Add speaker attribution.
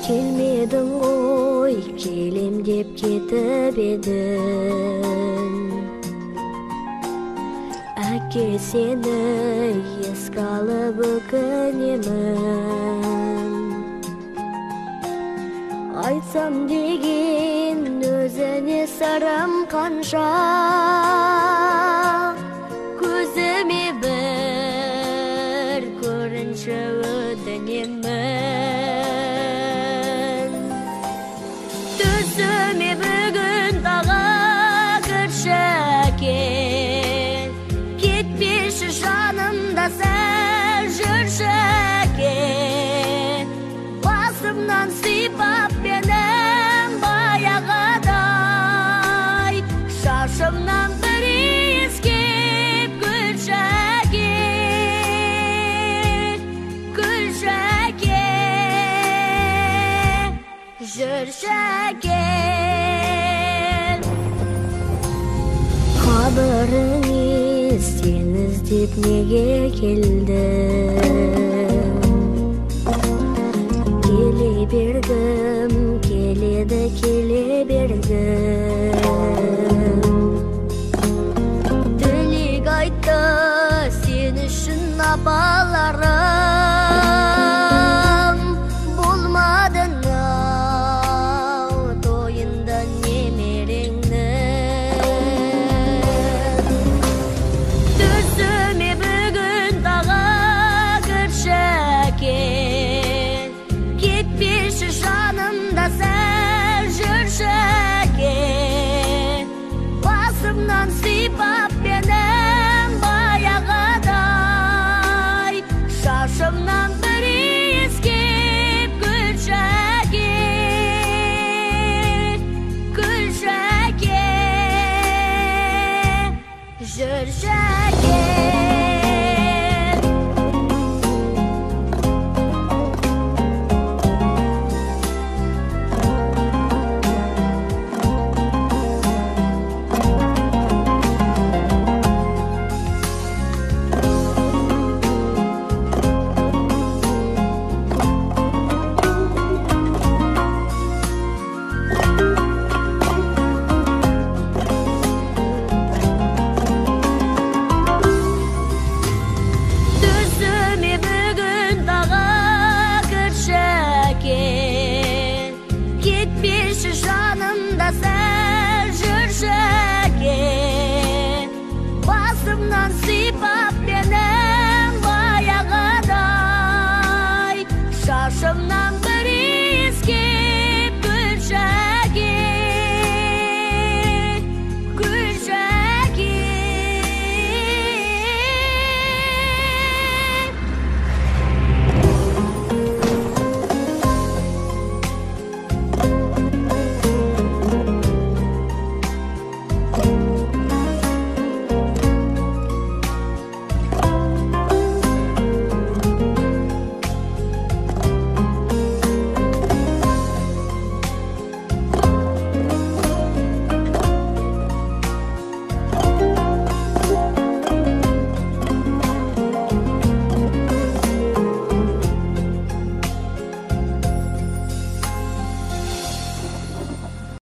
Speaker 1: Келмедің ғой, келем деп кетіп едің. Әке сені еске алып өкінемін. Айтсам деген өзіне сырым қанша, көзіме бір көрінші өтінемін. Түсіме бүгін тағы кірші әке, кетпеші жанымда сәл жүрші әке. Басымнан сипап менің баяғыдай, шашымнан бір иіскеп күлші әке, күлші әке, жүрші әке. Қабірің сен іздеп неге келдім? Келе бергім, келеді келе бергім. Тілек айтты сен үшін апаларым, болмадың ау тойында немереңнің. Түсіме бүгін тағы кірші әке, кетпеші жанымда сәл жүрші әке. Басымнан сипап менің баяғыдай, шашымнан